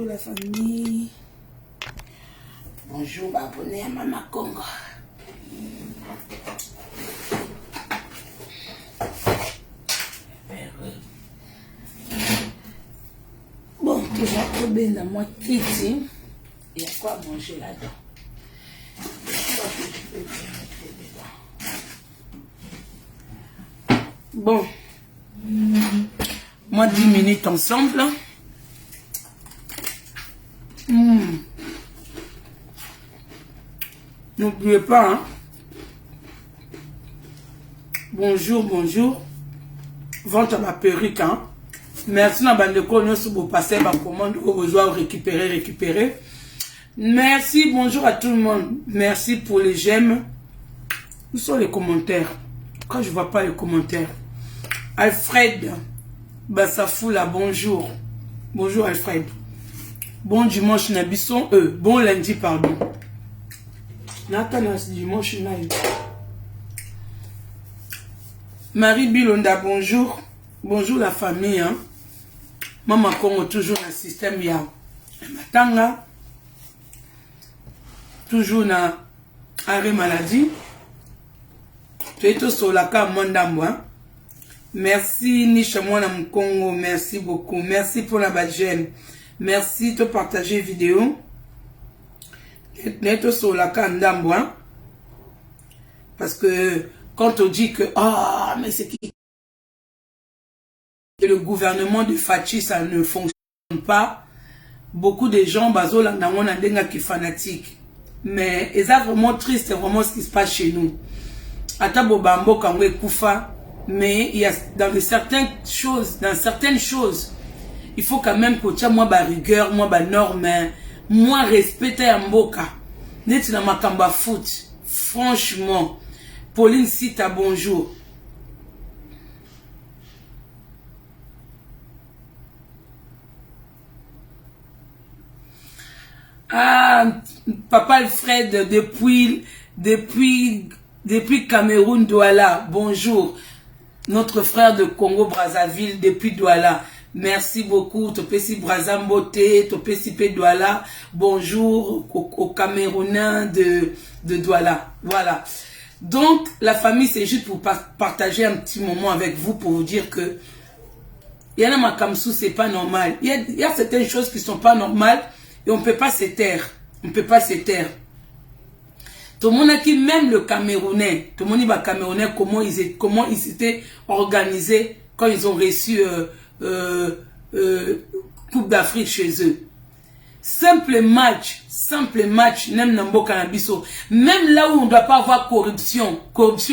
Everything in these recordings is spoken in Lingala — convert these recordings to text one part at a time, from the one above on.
Bonjour la famille. Bonjour abonnés à Mama Congo. Bon, toujours trop bien dans moi kitty. Il y a quoi à manger là-dedans? Bon, moi 10 minutes ensemble. N'oubliez pas, hein? Bonjour, bonjour. Vente à ma perruque, hein? Merci à Bandeko, nous sommes passés ma commande au besoin récupérer. Merci, bonjour à tout le monde. Merci pour les j'aime. Où sont les commentaires? Quand je vois pas les commentaires. Alfred Bassafoula, bonjour. Bonjour Alfred. Bon dimanche Nabisson, bon lundi, pardon. Nathan, dimanche, Marie Bilonda, bonjour. Bonjour la famille, hein. Maman Congo, toujours dans le système, ya Matanga. Toujours dans arrêt maladie. Tu es tout sur la carte, mon dame, merci, Nisha Mwana Congo, merci beaucoup. Merci pour la badgem. Merci de partager vidéo. N'être sur la carte, parce que quand on dit que, ah, mais c'est qui? Le gouvernement de Fachi, ça ne fonctionne pas. Beaucoup de gens, bazola, n'amona denga qui fanatique. Mais, c'est vraiment triste, c'est vraiment ce qui se passe chez nous. Atabo Bambo Kangwe Koufa, mais il y a dans certaines choses, il faut quand même que tu aies moi ba rigueur, moi ba norme, moi respecter Mboka. Net na makamba foot. Franchement, Pauline Sita, bonjour. Ah, Papa Alfred, depuis Cameroun, Douala, bonjour. Notre frère de Congo, Brazzaville, depuis Douala. Merci beaucoup. Topesi Brazambote, Topesi P Douala. Bonjour aux Camerounais de Douala. Voilà. Donc, la famille, c'est juste pour partager un petit moment avec vous, pour vous dire que Yana Makamsou, c'est pas normal. Il y a certaines choses qui sont pas normales et on peut pas se taire. On peut pas se taire. Tout le monde a qui, même le Camerounais, tout le monde va Camerounais, comment ils s'étaient organisés quand ils ont reçu Coupe d'Afrique chez eux. Simple match, même Nambo Kanabiso. Même là où on ne doit pas avoir corruption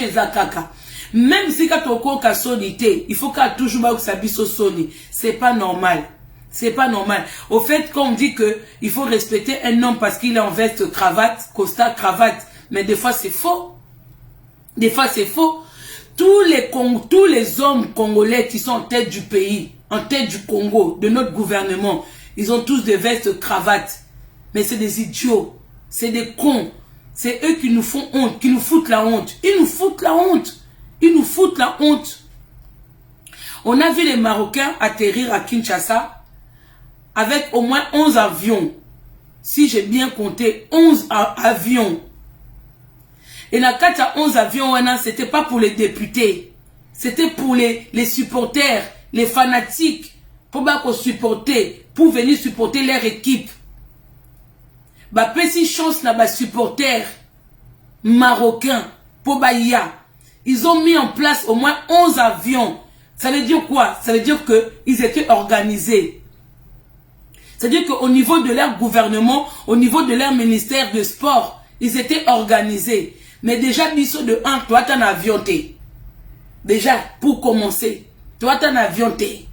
est Zakaka. Même si quand on a sonité, il faut qu'il toujours pas que ça biso soni. C'est pas normal. C'est pas normal. Au fait, quand on dit que il faut respecter un homme parce qu'il est en veste, cravate, costard, cravate, mais des fois c'est faux. Des fois c'est faux. Tous les hommes congolais qui sont en tête du pays, en tête du Congo, de notre gouvernement, ils ont tous des vestes, cravates. Mais c'est des idiots. C'est des cons. C'est eux qui nous font honte, qui nous foutent la honte. Ils nous foutent la honte. Ils nous foutent la honte. On a vu les Marocains atterrir à Kinshasa avec au moins 11 avions. Si j'ai bien compté, 11 avions. Et la 4 à 11 avions, c'était pas pour les députés. C'était pour les supporters, les fanatiques. Pour supporter, pour venir supporter leur équipe. Si chance na ba supporters marocains, pour Bahia. Ils ont mis en place au moins 11 avions. Ça veut dire quoi? Ça veut dire qu'ils étaient organisés. C'est-à-dire qu'au niveau de leur gouvernement, au niveau de leur ministère de sport, ils étaient organisés. Mais déjà, biso de 1, toi t'en avion t'es. Déjà, pour commencer, toi t'en avion t'es.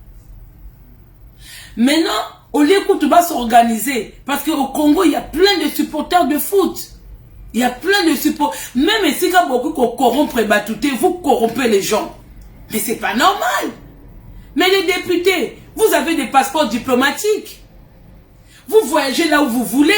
Maintenant, au lieu que tu vas s'organiser, parce qu'au Congo, il y a plein de supporters de foot. Il y a plein de supporters. Même si il y a beaucoup qui corrompent vous corrompez les gens. Mais c'est pas normal. Mais les députés, vous avez des passeports diplomatiques. Vous voyagez là où vous voulez.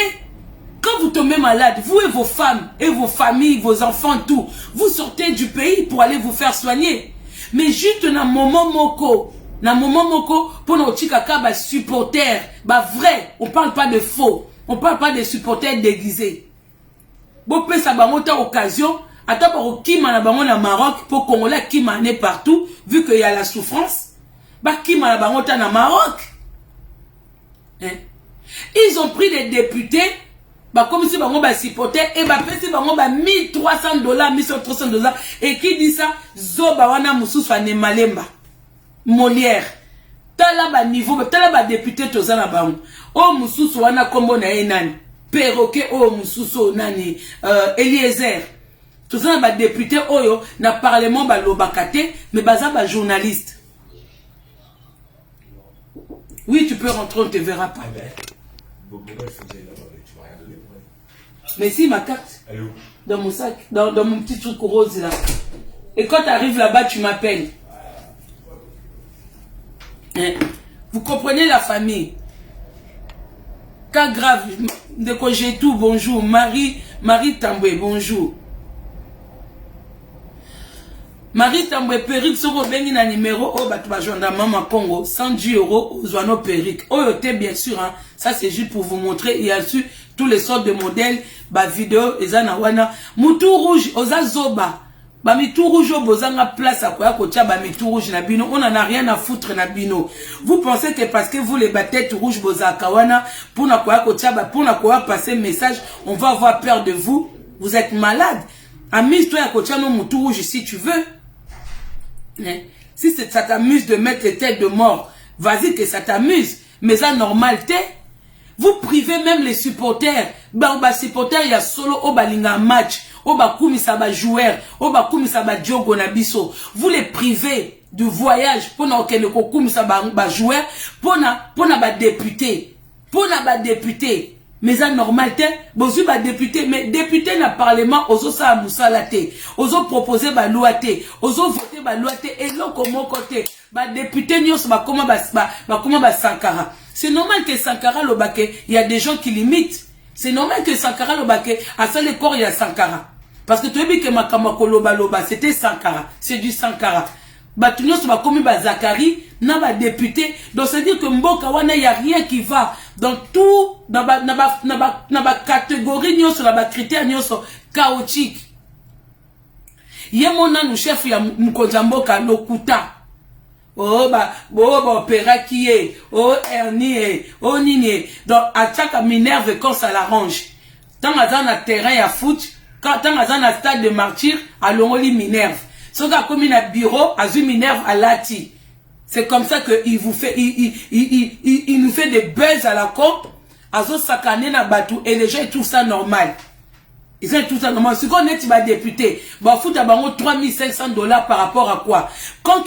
Quand vous tombez malade, vous et vos femmes, et vos familles, vos enfants, tout, vous sortez du pays pour aller vous faire soigner. Mais juste dans un moment moko, Na moment moko, pour nos chikaka, bah, supporters, bah, vrai, on parle pas de faux, on parle pas de supporters déguisés. Bon, peut ça, bah, monter occasion, attends, pour Kima na bango na Maroc, pour Congolais Kima n'est partout, vu qu'il y a la souffrance, bah, Kima na bango na Maroc. Hein? Ils ont pris des députés, bah, comme si bango bah, supporter, et bah, si bango bah, $1,300, $1,300, et qui dit ça, Zoba wana mususu ane malemba. Molière. Tala ba niveau, tala ba député tozana ba. O mususu wana kombo na enani. Perroquet o mususu nani Eliezer. Tozana ba député oyo na parlement ba lobakate mais baza ba journaliste. Oui, tu peux rentrer, on te verra pas. Mais si ma carte dans mon sac, dans mon petit truc rose là. Et quand tu arrives là-bas, tu m'appelles. Vous comprenez la famille. Cas grave, de quoi j'ai tout, bonjour. Marie Tamboué, bonjour. Marie Tamboué, Péric, Soro Bengi na numéro, oh, bah, tu vas joindre Maman Congo, 110 € aux oiseaux Péric. Oh, bien sûr, hein. Ça c'est juste pour vous montrer. Il y a su tous les sortes de modèles, bah, vidéo, et zanawana. Moutou rouge, ozazoba. Ba mitou rouge bozanga place à quoi kotia ba mitou rouge na bino, on en a rien à foutre na bino. Vous pensez que parce que vous les battez rouge bozaka wana pour na quoi kotia ba pour na quoi passer message, on va avoir peur de vous. Vous êtes malade. Amuse-toi à kotia no mitou rouge si tu veux. Si ça t'amuse de mettre les têtes de mort, vas-y que ça t'amuse, mais ça normal t'es. Vous privez même les supporters. Bah supporters il y a solo au balinga match. Oba kumisa ba joueur, oba kumisa ba diogo na biso. Vous les privez du voyage pour na okende ko kumisa ba joueur, pour na ba député. Pour na ba député. Mais ça normal te, bozu ba député, mais député na parlement ozo sa musala te. Ozo proposer ba loi te, ozo voter ba loi te et l'autre comme côté. Ba député nyos ba comment ba Sankara. C'est normal que Sankara lobake, il y a des gens qui limitent. C'est normal que Sankara lobake, à ça le corps il y a Sankara. Parce que tu as vu que Makamako loba, c'était Sankara. C'est du Sankara. Batunios va commis Zakari, n'a pas député. Donc c'est dire que Mboka wana y a rien qui va. Dans tout, dans ba catégorie, nyos, dans ba critère, nyos, chaotique. Yemona nous chef ya Mkonjamboka lokuta. Oh opéra qui est, oh hernie, oh nini. Donc à chaque minerve quand ça l'arrange. Tant à un terrain à foot. Quand on a un stade de martyr, à l'ongoli Minerve. Ce qu'on a commis un bureau, à une Minerve à Lati. C'est comme ça qu'il vous fait, il nous fait des buzz à la côte, à zo sakane na batou, et les gens trouvent ça normal. Ils ont tout ça normal. Ce qu'on est, député, bah, fout à bango $3,500 par rapport à quoi? Quand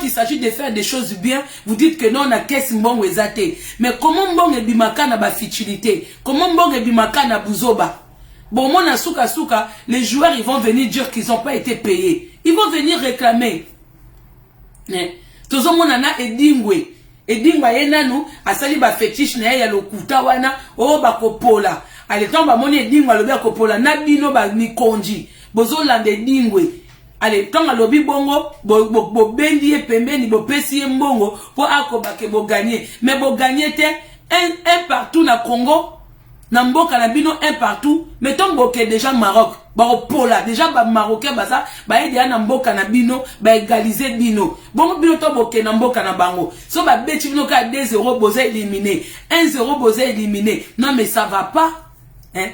il s'agit de faire des choses bien, vous dites que non, on a caisse mbong ezate. Mais comment mbong ebimaka na ba futilité? Comment mbong ebimaka na buzoba? Bon, mon souka, les joueurs, ils vont venir dire qu'ils n'ont pas été payés. Ils vont venir réclamer. Tozo monana edingwe. Edingwa yenanu, asali ba fétiche na ya lokuta wana, o ba kopola. Ale tomba moni edingwa lobi kopola, na bino ba mikonji. Bozo lande edingwe. Ale tonga lobi bongo, bo bendi e pembeni, bo pesi e mbongo, po akoba ke bo gagner. Mais bo gagner te, un partout na Congo, Namboka na bino un partout, mettons boké déjà Maroc, Pola, déjà ba Marocain baza, ba edi na mboka na bino, ba égaliser bino. Bon bino to boké na mboka na bango. So ba beti bino ka 2 € boza éliminé, 1 € boza éliminé. Non mais ça va pas. Hein?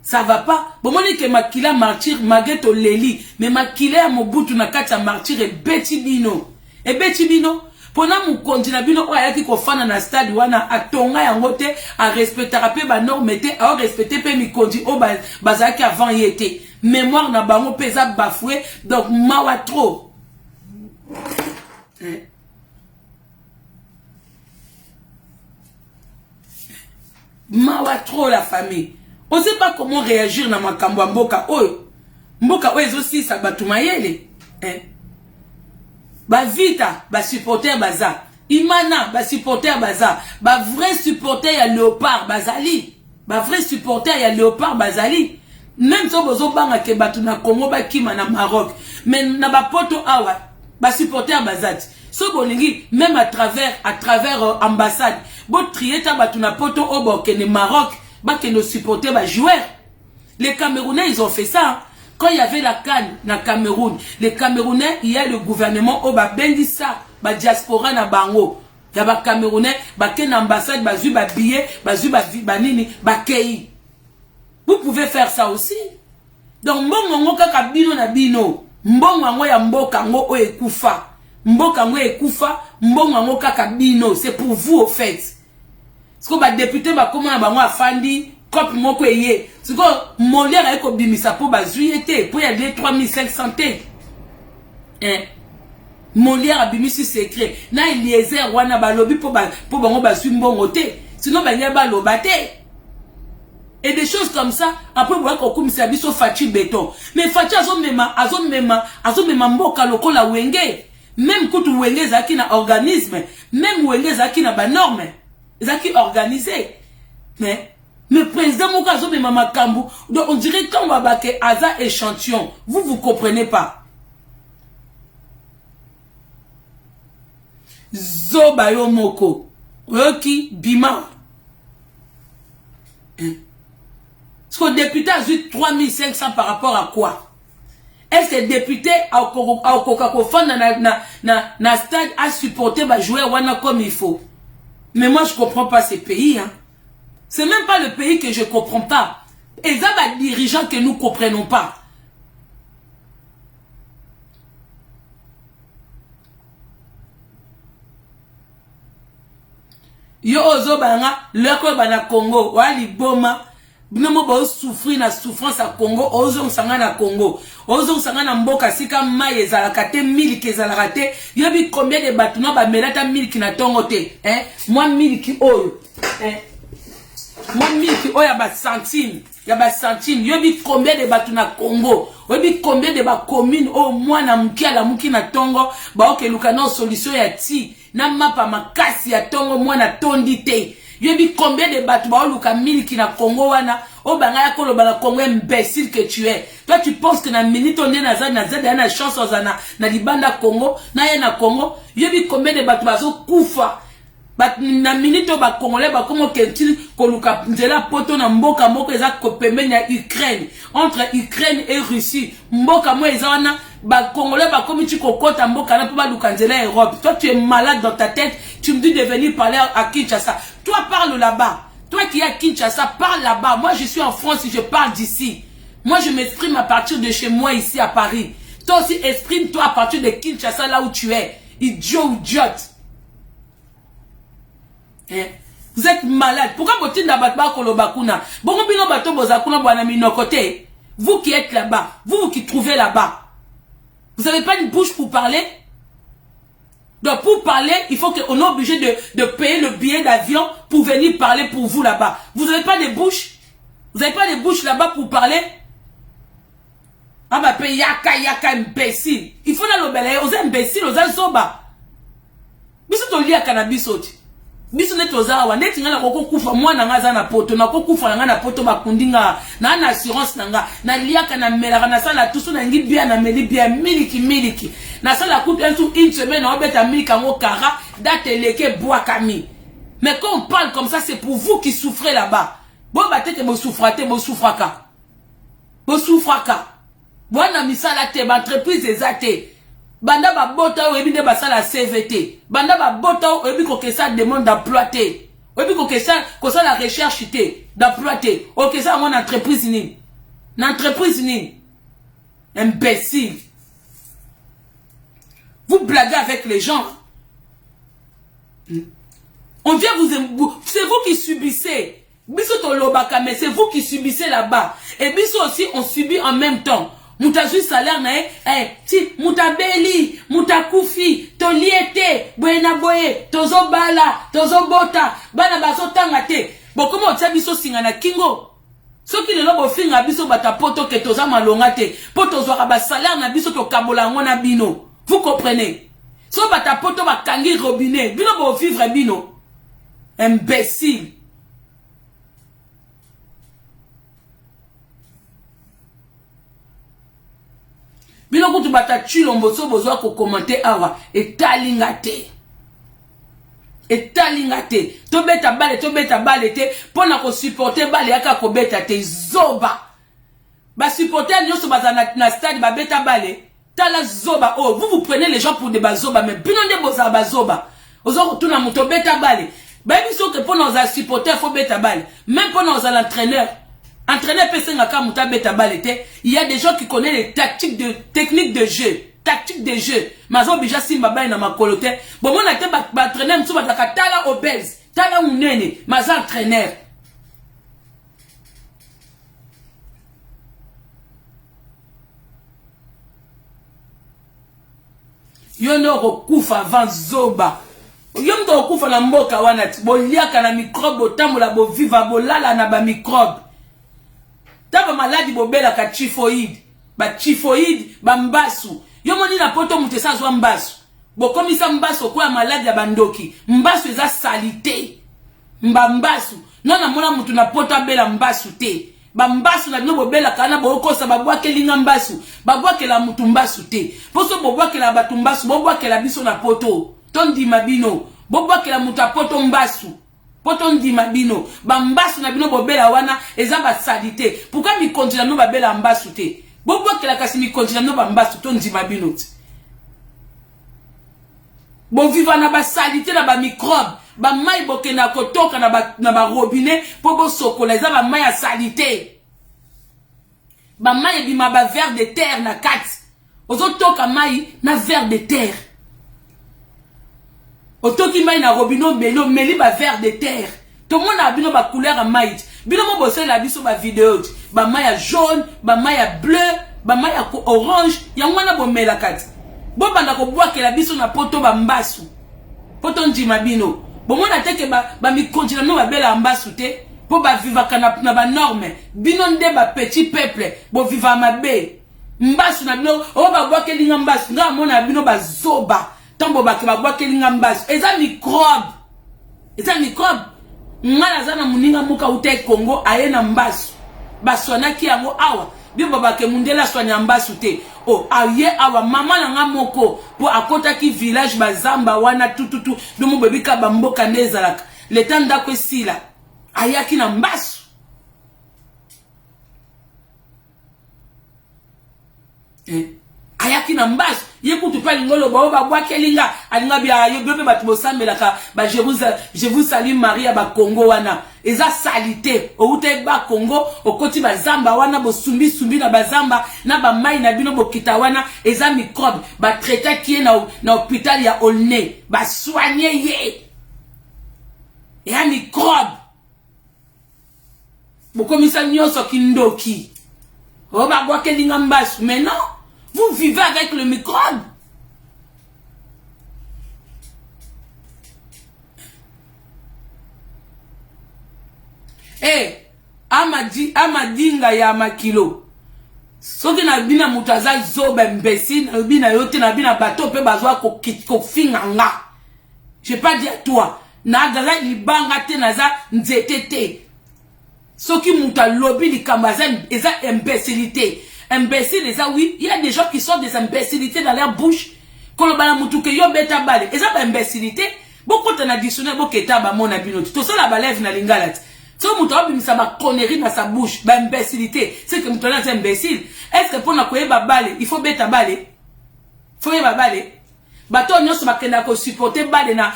Ça va pas. Bon moni ke makila martyr mageto leli, mais makila mobutu na kati ya martyr et beti bino. Et beti bino Pona mu kontina bino oya ki kofana na stade wana atonga yango te a respectera pe ba norme te a respecter pe mi kondi o bazaki avant yete mémoire na bango pesa bafoué donc mawa trop. Mawa trop la famille. On sait pas comment réagir na makambo mboka oyo. Mboka oyo aussi ça batumayele. Ba vita, ba supporter baza. Imana, ba supporter baza. Ba vrai supporter ya Léopard bazali. Ba vrai supporter ya Léopard bazali. Même si bozo banga ke batu na Congo ba kima na Maroc. Mais na ba poto awa. ba supporter bazati. So bolingi même à travers ambassade. Bo trieta ba tuna poto obo kene Maroc, ba kene supporter ba joueur. Les Camerounais ils ont fait ça. Quand il y avait la CAN na Cameroun, les Camerounais, il y a le gouvernement au ba bendi ça, ba diaspora na bango. Il y a ba Camerounais, ba ken ambassade, ba zu ba billet, ba zu ba nini, ba kei. Vous pouvez faire ça aussi. Donc mbongo kaka bino na bino, mbongo ya mboka ngo o ekufa. Mboka ngo ekufa, mbongo kaka bino, c'est pour vous au fait. Parce que ba député ba comment ba ngo afandi cop moko eye. C'est que Molière a eko bimisa po ba zuyete, po ya 3500 te. Hein? Molière a bimisi secret. Na Eliezer wana ba lobi po bango ba su mbongo te. Sinon ba nya ba lobate. Et des choses comme ça, après vous voyez qu'on a biso Fachi béton. Mais Fachi azomema mboka loko la wenge. Même quand wenge zaki na organisme, même wenge zaki na ba norme, zaki organisé. Mais président moko azomema makambu, donc on dirait qu'on va baquer hasard échantillon. Vous comprenez pas. Zobayo moko. Oki bima. Est-ce que le député a eu 3500 par rapport à quoi? Est-ce que le député a na stade a supporté bah jouer wana comme il faut? Mais moi je comprends pas ces pays. Hein. C'est même pas le pays que je comprends pas. Et ça va dirigeants que nous comprenons pas. Yo ozo banga leko bana Congo wali boma. Binomo ba souffrir na souffrance à Congo, ozo sanga na Congo, ozo sanga na mboka sika maye ezalaka te miliki ezalaka te, yobi combien de batuna ba melata miliki na tongo te, hein? Moi miliki oyo, hein? Moi miliki oyo ya ba centime, yobi combien de batuna Congo, yobi combien de ba commune o moi na mukia la muki na tongo, ba oke luka na solution ya ti, na mapa makasi ya tongo moi na tondi te. Yobi combien de batouba luka miliki na Congo wana o banga ya kolo bala Congo imbécile que tu es. Toi tu penses que na minute on est na chance na libanda Congo na ya na Congo. Yobi combien de batouba zo kufa. Bat na minute ba Congolais ba comme kentil ko luka nzela poto na mboka moko eza ko pembeni ya Ukraine. Entre Ukraine et Russie. Mboka mo eza wana ba Congolais ba comme tu kokota mboka na po ba luka nzela Europe. Toi tu es malade dans ta tête. Tu me dis de venir parler à Kinshasa. Toi, parle là-bas. Toi qui es à Kinshasa, parle là-bas. Moi, je suis en France et je parle d'ici. Moi, je m'exprime à partir de chez moi, ici à Paris. Toi aussi, exprime-toi à partir de Kinshasa, là où tu es. Idiot ou idiote. Hein? Vous êtes malade. Pourquoi vous n'abatez kolobakuna? Bon, bino bato bozakuna boanamino côté. Vous qui êtes là-bas, vous qui trouvez là-bas. Vous n'avez pas une bouche pour parler? Donc pour parler, il faut qu'on est obligé de payer le billet d'avion pour venir parler pour vous là-bas. Vous n'avez pas de bouche? Vous n'avez pas de bouche là-bas pour parler? Ah bah paye yaka imbécile. Il faut dans le belé, aux imbéciles, aux soba. Biso to lia cannabis oti. Biso ne toza wa neti ngana koko kufa mwana ngaza na poto na koko kufa nga na poto bakundinga na assurance nanga na lia kana melaka na sala tusu na ngi bien na meli bien miliki. Na sala coûte une semaine on beta miliki ngo kara date leke bois kami. Mais quand on parle comme ça c'est pour vous qui souffrez là-bas. Bon batete mo souffrate mo souffraka. Mo souffraka. Bwana misala te ba entreprise ezate. Banda ba bota o ebi de basala CVT. Banda ba bota o ebi ko ke ça demande d'emploi te. Ebi ko ke ça la recherche te d'emploi te. O ke ça mon entreprise ni. N'entreprise ni. Imbécile. Vous blaguez avec les gens. On vient vous c'est vous qui subissez. Biso to lobaka mais c'est vous qui subissez là-bas. Et biso aussi on subit en même temps. Mutazu salaire na ti mutabeli mutakufi to liete buena boye tozo bala tozo bota bana bazo tanga te bon comment tu biso singa na kingo soki le lobo finga biso bata poto ke toza malonga te poto zo ba salaire na biso to kabola ngona bino vous comprenez so bata poto ba kangi robinet bino bo vivre bino imbécile. Bino kutu bata chilomboso bozwa ko commenter awa etalinga te. Etalinga te. Tobeta bale te pona ko supporter bale yaka ko beta te zoba. Ba supporter nyoso baza na stade ba beta bale. Tala zoba. Oh, vous prenez les gens pour des bazoba mais bino nde boza bazoba. Ozo tuna muto beta bale. Ba biso que pona oza supporter faut beta bale. Même pona oza l'entraîneur. Entraîneur Pessenga Kamuta Beta Balete, il y a des gens qui connaissent les techniques de jeu. Tactique de jeu. Mazo bija simba bay na makolote. Bon, mon ate ba entraîneur msuba tala obèse. Tala unene. Mazo entraîneur. Yono rokufa avant zoba. Yomto rokufa na mboka wanati. Bo liaka na microbe, otamula bo viva, bo lala na ba microbe. Taba maladi bobela ka typhoïde, ba typhoïde, ba mbasu. Yo moni na poto mutesa zwa mbasu. Bo komisa mbasu kwa maladi ya bandoki. Mbasu eza salite. Mbasu. Non na mona mutu na poto abela mbasu te. Ba mbasu na bino bobela kana bokosa babwake linga mbasu. Babwake la mutu mbasu te. Poso bobwake la batu mbasu, bobwake la biso na poto. Tondi mabino. Bobwake la mutu poto mbasu. Poto ndima bino bambasu na bino bobela wana eza ba salite pourquoi mi kontina no babela mbasu te bobo kela kasi mi kontina no bambasu to ndima bino te bo viva na ba salite na ba microbe ba mai bokena kotoka na ba robinet po bo sokola eza ba mai ya salite ba mai bima ba ver de terre na kati ozo toka mai na ver de terre. Otoki mai na robino melo meli ba ver de terre. Tout le monde a bino ba couleur à maït. Bino mo bosse la biso ba vidéo. Ba maïa jaune, ba maïa bleu, ba maïa orange. Ya mwana bo mela kati. Bo banda ko boa ke la biso na poto ba mbasu. Poto ndima bino. Bo mona teke ba mi continue no ba bela mbasu te. Po ba viva kana na ba norme. Bino nde ba petit peuple. Bo viva mabe. Mbasu na bino o ba boa ke linga mbasu. Nga mona bino ba zoba. Tambo ba ke ba boa ke linga mbasu. Eza microbe. Eza microbe. Ngala zana muninga muka ute Congo aye na mbasu. Baswana ki yango awa. Bio baba ke mundela swanya mbasu te. Oh aye awa mama na nga moko po akota ki village bazamba wana tututu domo bebika bamboka nezalaka. Letanda kwe sila. Ayaki na mbasu. Ayaki na mbasu. Yekutu pa lingolo ba bwa kelinga alinga bia yobe batu bosamelaka ba je vous salue Maria ba Congo wana eza salite o ute ba Congo okoti ba zamba wana bo sumbi na bazamba na ba mai na bino bokita wana eza microbe ba traiter ki na hôpital ya Olne ba soigner ye ya microbe bokomisa nyoso kindoki o ba bwa kelinga mbasu mais non. Vous vivez avec le microbe. Eh, amadinga ya makilo. Soki na bina mutaza zoba imbécile, na bina yote na bina bateau pe bazwa ko finganga. Je pas dire à toi. Na gaza libanga te naza nzete te. Soki muta lobby likambaza eza imbécilité. Imbécile, et ça oui, il y a des gens qui sortent des imbécilités dans leur bouche. Quand on va tout que yo beta balé, et ça pas imbécilité. Beaucoup t'en additionné beaucoup état ba mon abino. Tout ça la balève na lingalat. Si on mouton bim ça va connerie dans sa bouche, ba imbécilité. C'est que mouton est imbécile. Est-ce que pour na koye ba balé, il faut beta balé. Faut y ba balé. Bato nyos ba kenda ko supporter balé na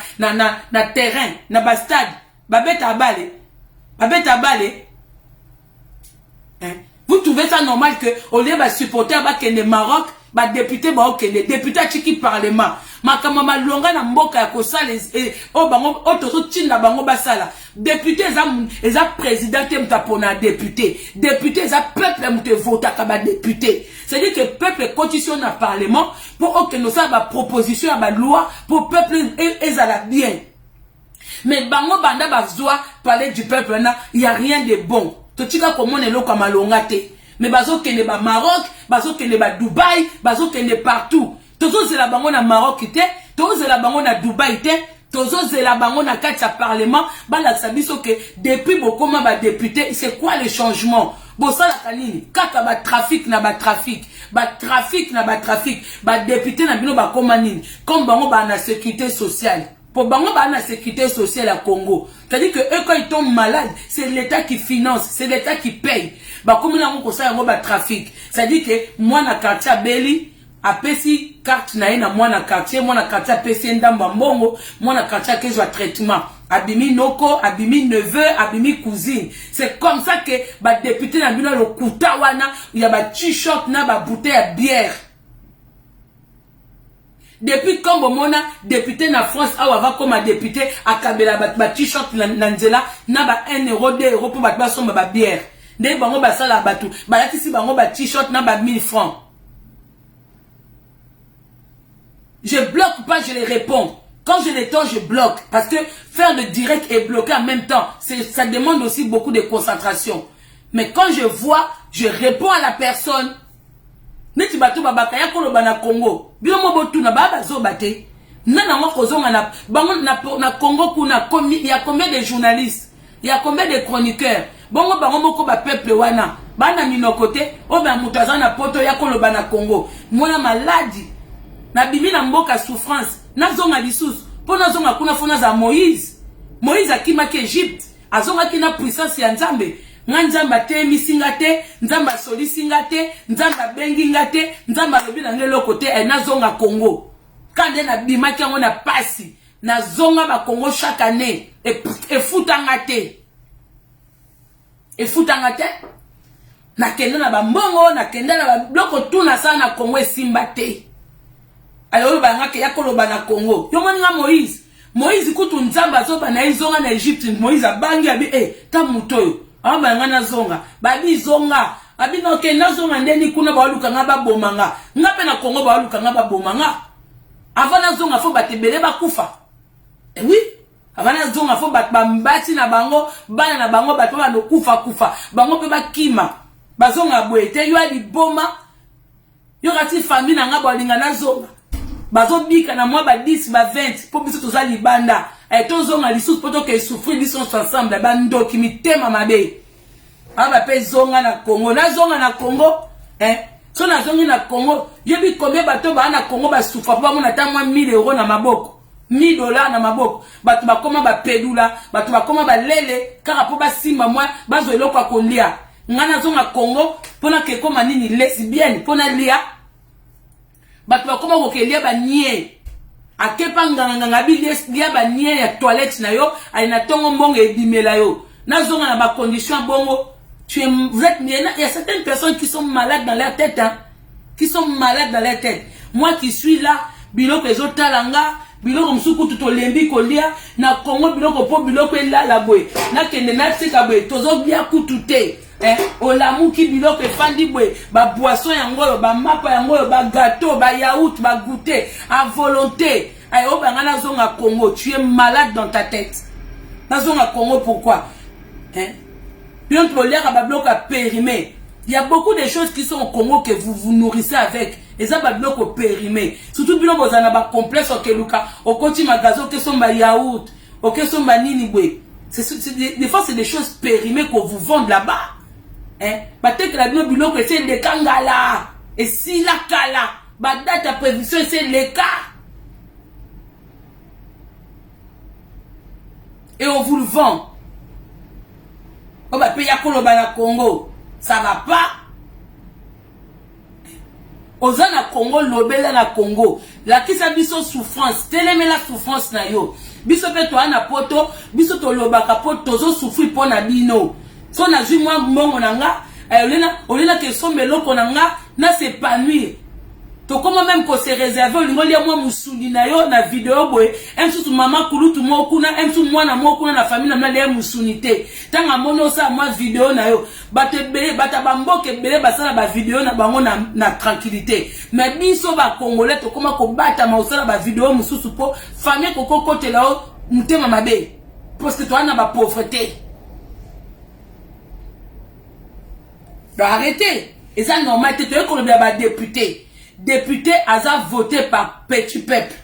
terrain, na ba stade. Ba beta balé. Ba beta balé. Vous trouvez ça normal que au lieu de supporter le Maroc, les députés les députés qui parlement, makamama longa na mboka ya kosala o bango otozo tinda bango basala. Député eza président te mtapona député. Député eza peuple mte vota kaba député. C'est-à-dire que peuple constitution na parlement pour que nous ça ba proposition à ba loi pour peuple ezala bien. Mais bango banda bazwa parler du peuple na, il y a rien de bon. Totika comment est loka malonga te. Mais bazo kende ba Maroc, bazo kende ba Dubaï, bazo kende partout. Tozo zela bango na Maroc te, tozo zela bango na Dubaï te, tozo zela bango na kati ya parlement, ba la sabiso que depuis bokoma ba député, c'est quoi le changement? Bosala kanini kaka ba trafic na ba trafic ba député na bino ba koma nini comme bango ba na sécurité sociale. Pour bango ba na sécurité sociale à Congo. C'est-à-dire que eux quand ils tombent malades, c'est l'État qui finance, c'est l'État qui paye. Ba comme na ngo ça yango ba trafic. C'est-à-dire que moi na quartier Beli apesi carte na ina moi na quartier apesi ndamba mbongo, moi na quartier que je traitement. Abimi noko, abimi neveu, abimi cousine. C'est comme ça que ba député na bino le kuta wana, il y a ba t-shirt na ba bouteille à bière. Depuis quand mona député na France awa comme député à Kabela ba t-shirt na nzela na ba 1 euro 2 euros pour ba somba ba bière. Ndé bango ba sala batu, ba yatisi bango ba t-shirt na ba 1000 francs. Je bloque pas, je les réponds. Quand je les tends, je bloque. Parce que faire le direct et bloquer en même temps, ça demande aussi beaucoup de concentration. Mais quand je vois, je réponds à la personne. Neti bato babaka ya koloba na Congo. Bilo mo botu na baba zo bate. Nana mo kozonga na bango na Congo kuna il y a combien de journalistes? Il y a combien de chroniqueurs? Bongo bango moko ba peuple wana. Bana minokote, o ba mutaza na poto ya koloba na Congo. Mwana maladi. Na bimi na mboka souffrance. Na zonga lisusu. Po na zonga kuna fona za Moïse. Moïse akima ki Egypte. Azonga ki na puissance ya Nzambe. Nga Nzamba te misinga te, Nzamba soli singa te, Nzamba bengi nga te, Nzamba lobi na ngelo kote na zonga Congo. Kande na bima ki yango na pasi. Na zonga ba Congo chaque année. Et futanga te. Et futanga te. Na kende na ba mbongo, na kende na ba bloko tuna sana na Congo esimba te. Alors banga ke yakoloba na Congo. Yo moni nga Moïse. Moïse kutu Nzamba zoba na izonga na Egypte. Moïse abangi abi ta mutoyo. Ah banga na zonga. Babi zonga. Abi no ke na zonga ndeni kuna ba luka nga ba bomanga. Nga pe na Congo ba luka nga ba bomanga. Avant na zonga fo batebele ba kufa. Eh oui. Avant na zonga fo bat bambati na bango, bana na bango bat ba no kufa. Bango pe ba kima. Bazonga boete yo ali boma. Yo rati famille na nga ba linga na zonga. Bazo bika na moi ba 10 ba 20 pour biso toza libanda et tozonga lisusu poto ke souffrir biso ensemble ba ndoki mitema mabe aba pe zonga na Congo so na zongi na Congo yebi combien bato ba na Congo ba souffrir ba mona ta moi 1000 euros na maboko $1000 na maboko bato ba koma ba pedula bato ba koma ba lele kaka po ba simba moi bazo eloko akolia ngana zonga Congo pona ke koma nini lesbienne pona lia bato bakoma kokelia ba nie akepa nganga bilia ba nie ya toilette na yo ali na tongo mbongo ebimela yo nazonga na ba conditions bongo vous êtes il y a certaines personnes qui sont malades dans leur tête moi qui suis là biloko ezotalanga biloko msuku tutolembi kolia na Congo biloko po biloko elala boy na kende na tsika boy tozobia kutute olamuki biloko efandi boy ba boisson yango ba mapa yango ba gâteau ba yaourt ba goûter à volonté ayo bangana zonga Congo tu es malade dans ta tête na zonga Congo pourquoi bien que l'air ba bloc à périmer il y a beaucoup de choses qui sont au Congo que vous nourrissez avec et ça ba bloc au périmé surtout biloko bozana ba complexe au keluka au koti magazo que sont ba yaourt au que sont ba nini boy des fois c'est des choses périmées qu'on vous vend là-bas. Peut-être que la biloko c'est le kangala et si la kala ba date à prévision c'est le cas et on vous le vend on va payer koloba na Congo ça va pas oza na Congo lobela na Congo la kisa biso souffrance teleme la souffrance na yo biso pe to ana poto biso to lobaka poto tozo souffrir pona bino so na zui mwa mbongo nanga olena ke sombe loko nanga na s'épanouir to comment même ko se réserver olingo lia mwa musuni na yo na vidéo boy emsusu mama kulutu moku na emsusu mwana moku na famille na lia musuni te tanga mono sa mwa vidéo na yo batebele batabamboke bele basala ba vidéo na bango na tranquillité mais biso ba congolais to comment ko bata ma osala ba vidéo mususu po famille ko kokote la o mutema mabe parce que toi na ba pauvreté. Donc arrêtez. Et ça normal, tu es comme le député. Député a voté par petit peuple.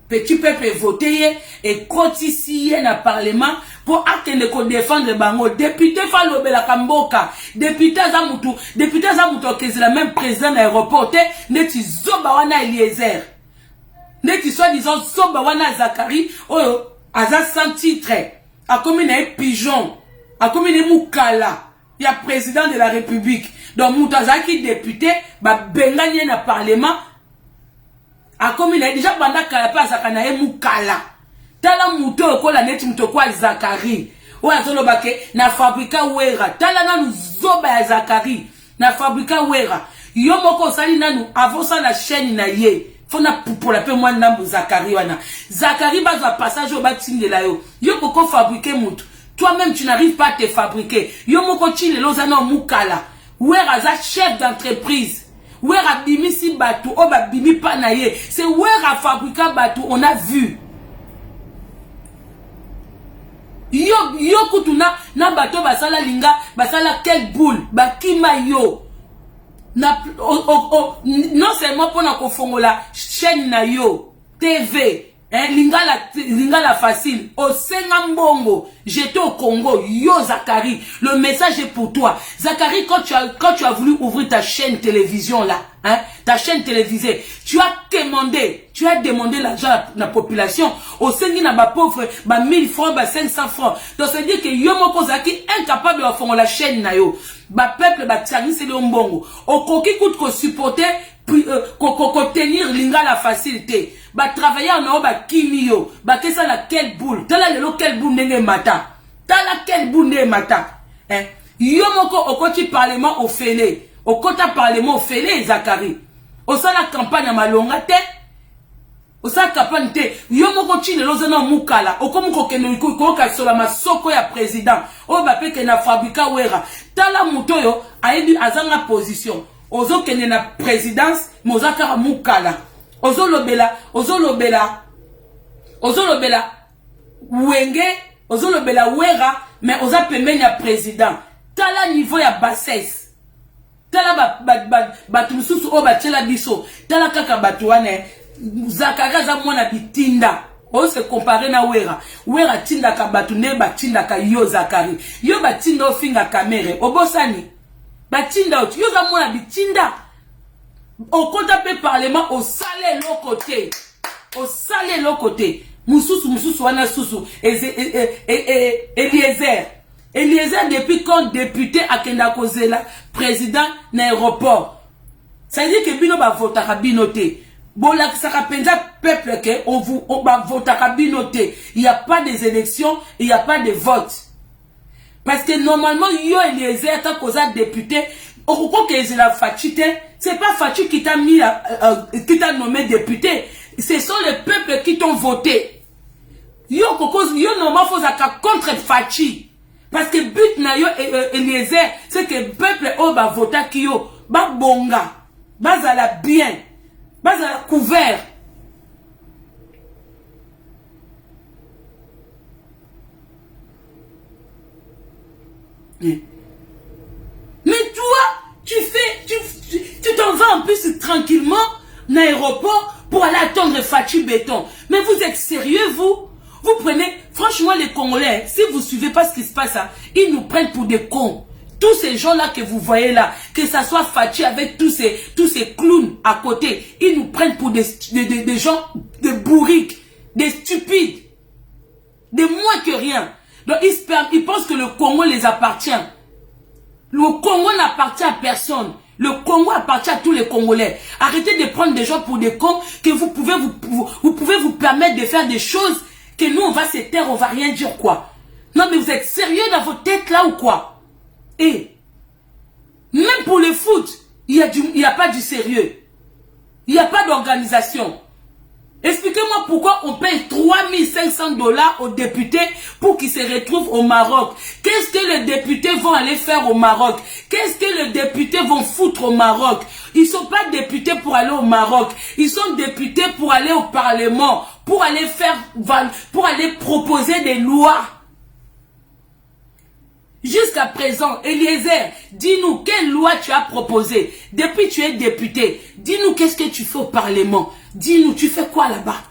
petit peuple voté et ici dans le parlement pour attendre qu'on défendre bango député falobela kamboka député azamutu que c'est le même président de l'aéroport neti zoba wana Eliezer neti soi-disant zoba wana Zakari oyo aza sans titre a comme na pigeon a comme na mukala il y a président de la République donc mutazaki député ba benganye na parlement a comme il a déjà banda kala pa zakana e mukala tala muto okola neti muto kwa Zakari o azoloba ke na fabrika wera tala nanu zoba ya Zakari na fabrika wera yo moko sali nanu avosa la chaîne na ye fona pour la pe moi ndambu Zakari wana Zakari bazwa passage au batinde la yo koko fabriquer muto toi-même tu n'arrives pas à te fabriquer yo moko chile lozana mukala wera za chef d'entreprise. Where a bimi si batou, oh ba bimi panaye. C'est where a fabriqué batou, on a vu. Yo kutuna na bateau basala linga, basala quelle boule, bakima yo. Non seulement pour na kofongola chaîne na yo, TV. Linga la facile. Au Sengambongo, j'étais au Congo. Yo Zakari, le message est pour toi. Zakari, quand tu as voulu ouvrir ta chaîne télévision là, ta chaîne télévisée, tu as demandé l'argent à la population. Au Sengi na ba pauvre, ba 1000 francs, ba 500 francs. Donc ça veut dire que yo moko Zaki incapable de faire la chaîne na yo. Ba peuple ba tiangi c'est le mbongo. Au koki coûte ko supporter ko tenir linga la facilité. Ba travailler en ba kimio, ba kesa la quelle boule. Tala lelo quelle boule nenge mata. Tala quelle boule nenge mata. Yo moko okoti parlement au félé. Okota parlement au félé Zakari. Osa la campagne à malonga te. Osa campagne te. Yo moko chine lozana mukala. Okomuko kenoliko ko ka sola masoko ya président. O ba pe ke na fabrika wera. Tala mutoyo ayebi azanga position. Ozo kene na présidence mozaka mukala. Ozo lobela wenge, ozo lobela wera, mais oza pembeni ya président. Tala niveau ya bassesse. Tala batu mususu o batela biso. Tala kaka batu wane Zakari za mwana bitinda. O se comparer na wera. Wera tinda ka batu ne batinda ka yo Zakari. Yo batinda ofinga kamere. Obosani. Batinda ot. Yo za mwana bitinda. Au compte pe parlement au salé l'autre côté. Au salé l'autre côté. Moussousou wana sousou. Eliezer depuis quand député à Kenda Kozela président d'aéroport. Ça veut dire que bino ba votera binoté. Bola qui sera penza peuple que on va votera binoté. Il n'y a pas des élections, il n'y a pas de vote. Parce que normalement yo Eliezer tant qu'on député au cours que la fatite, c'est pas Fachi qui t'a mis qui t'a nommé député. Ce sont les peuples qui t'ont voté. Yo normalement faut zaka contre Fachi. Parce que but na yo Eliezer, c'est que le peuple va voter qui yo ba bonga, ba la bien, ba la couvert. Mais toi, tu t'en vas en plus tranquillement dans l'aéroport pour aller attendre Fachi Béton. Mais vous êtes sérieux, vous? Vous prenez, franchement, les Congolais, si vous ne suivez pas ce qui se passe, hein, ils nous prennent pour des cons. Tous ces gens-là que vous voyez là, que ça soit Fachi avec tous ces clowns à côté, ils nous prennent pour des gens, des bourriques, des stupides, des moins que rien. Donc ils pensent que le Congo les appartient. Le Congo n'appartient à personne. Le Congo appartient à tous les Congolais. Arrêtez de prendre des gens pour des cons que vous pouvez vous permettre de faire des choses que nous on va se taire, on va rien dire quoi. Non mais vous êtes sérieux dans votre tête là ou quoi? Et même pour le foot, il y a pas du sérieux. Il n'y a pas d'organisation. Expliquez-moi pourquoi on paye 3500 $ aux députés pour qu'ils se retrouvent au Maroc. Qu'est-ce que les députés vont aller faire au Maroc? Qu'est-ce que les députés vont foutre au Maroc? Ils ne sont pas députés pour aller au Maroc. Ils sont députés pour aller au Parlement, pour aller proposer des lois. Jusqu'à présent, Eliezer, dis-nous quelle loi tu as proposée. Depuis que tu es député, dis-nous qu'est-ce que tu fais au Parlement. Dis-nous, tu fais quoi là-bas?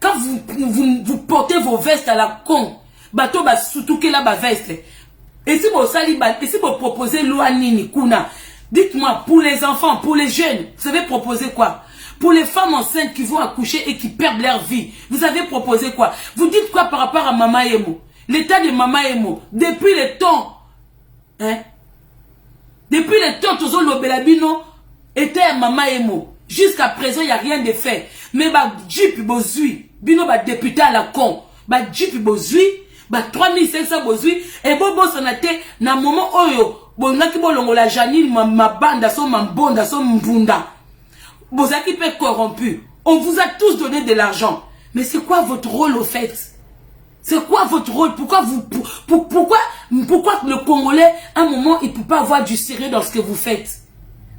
quand vous portez vos vestes à la con, bateau ba surtout que là ba veste. Et si vous sali et si vous proposez loi nini kuna, dites-moi, pour les enfants, pour les jeunes, vous avez proposé quoi? Pour les femmes enceintes qui vont accoucher et qui perdent leur vie, vous avez proposé quoi? Vous dites quoi par rapport à Mama Emo? L'état de Mama Emo, depuis le temps, hein? Depuis le temps, Tozo Lobelabino était à Mama Emo. Jusqu'à présent, il n'y a rien de fait. Mais bah, Jeep Bozui, Bino ba député à la con, bah Jeep Bozui, bah 3500 Bozui, et Bobo Sonate, na moment oyo, bonaki bolongo la Janine, ma bande, son mambonda, son mbunda. Bozaki peut corrompu. On vous a tous donné de l'argent. Mais c'est quoi votre rôle au fait? C'est quoi votre rôle? Pourquoi le Congolais, à un moment, il ne peut pas avoir du sérieux dans ce que vous faites?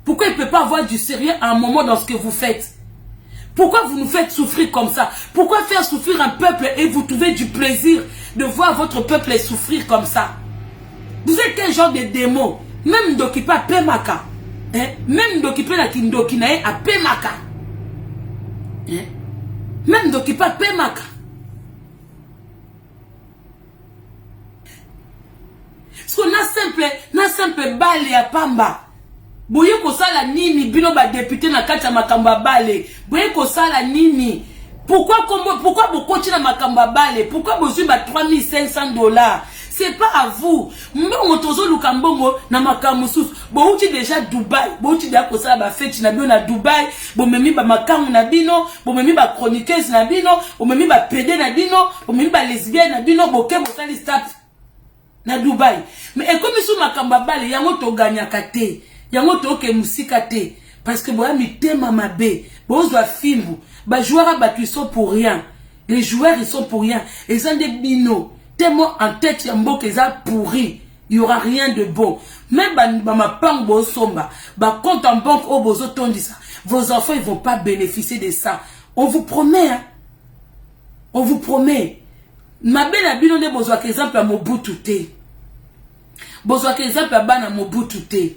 Pourquoi il ne peut pas avoir du sérieux à un moment dans ce que vous faites? Pourquoi vous nous faites souffrir comme ça? Pourquoi faire souffrir un peuple et vous trouvez du plaisir de voir votre peuple souffrir comme ça? Vous êtes quel genre de démon? Même d'occuper Pemaka. Hein? Même d'occuper la Kindokinae à Pemaka. Hein? Même d'occuper Pemaka. Parce qu'on a simple balle à Pamba. Boye ko sala nini bino ba député na kati ya makamba bale. Boye ko sala nini? Pourquoi beaucoup na makamba bale? Pourquoi besoin ba $3500? C'est pas à vous. Mbongo tozo lukambongo na makamu sus. Bouti déjà Dubaï. Bouti déjà ko sala ba fête na bio na Dubaï. Bo memi ba makamu na bino, bo memi ba chroniqueuse na bino, bo memi ba PD na bino, bo memi ba lesbienne na bino, bo ke bo sali start na Dubaï. Mais et comme sous makamba bale yango to gagna kate. Yango toke musika te parce que boya mitema mabe bozwa fimbu ba joueurs battu sont pour rien, les joueurs ils sont pour rien, ils ont des bino tellement en tête ya mboka eza pourri, il y aura rien de bon. Même ba mapang bo somba ba compte en banque au bozo tondisa, vos enfants ils vont pas bénéficier de ça, on vous promet hein? On vous promet. Mabe na bino ne bozwa exemple à Mobutu te, bozwa exemple à bana Mobutu te.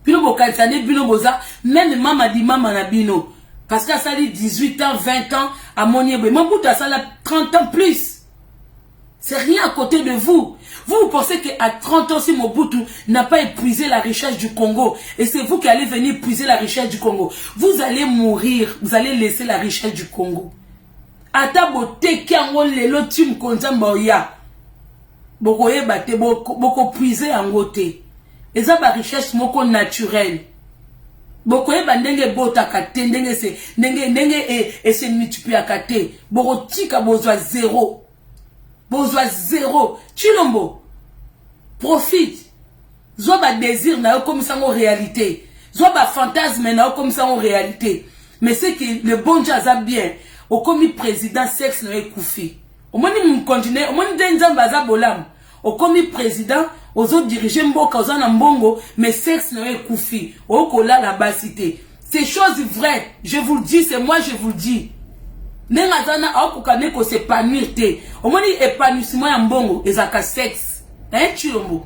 Bino bokaisane bino boza, même maman dit maman na bino. Parce qu'à ça dit 18 ans, 20 ans, à Moniébé. Mobutu a ça là 30 ans plus. C'est rien à côté de vous. Vous pensez qu'à 30 ans, si Mobutu n'a pas épuisé la richesse du Congo, et c'est vous qui allez venir épuiser la richesse du Congo, vous allez mourir, vous allez laisser la richesse du Congo. Ata bote kiango lelo tim konzamba oya. Boko yebate, boko puiser en gote. Et ça, la richesse moko naturelle. Boko yeba ndenge bota kate, ndenge se multiplie à kate. Boko tika bozwa zéro. Bozwa zéro. Chilombo. Profite. Zwa ba désir na yo comme ça en réalité. Zwa ba fantasme na yo comme ça en réalité. Mais c'est que le bon Dieu a bien. Au commis président sexe na yo koufi. Au moins ni continue, au moins ndenzamba za bolam. Au commis président aux autres dirigeants mboka aux en mbongo mais sexe ne est koufi au kola la basité. C'est chose vraie, je vous le dis, c'est moi je vous le dis. Nenga zana au kokane ko s'épanouir te. Au moins épanouissement ya mbongo ezaka sexe. Hein chilombo.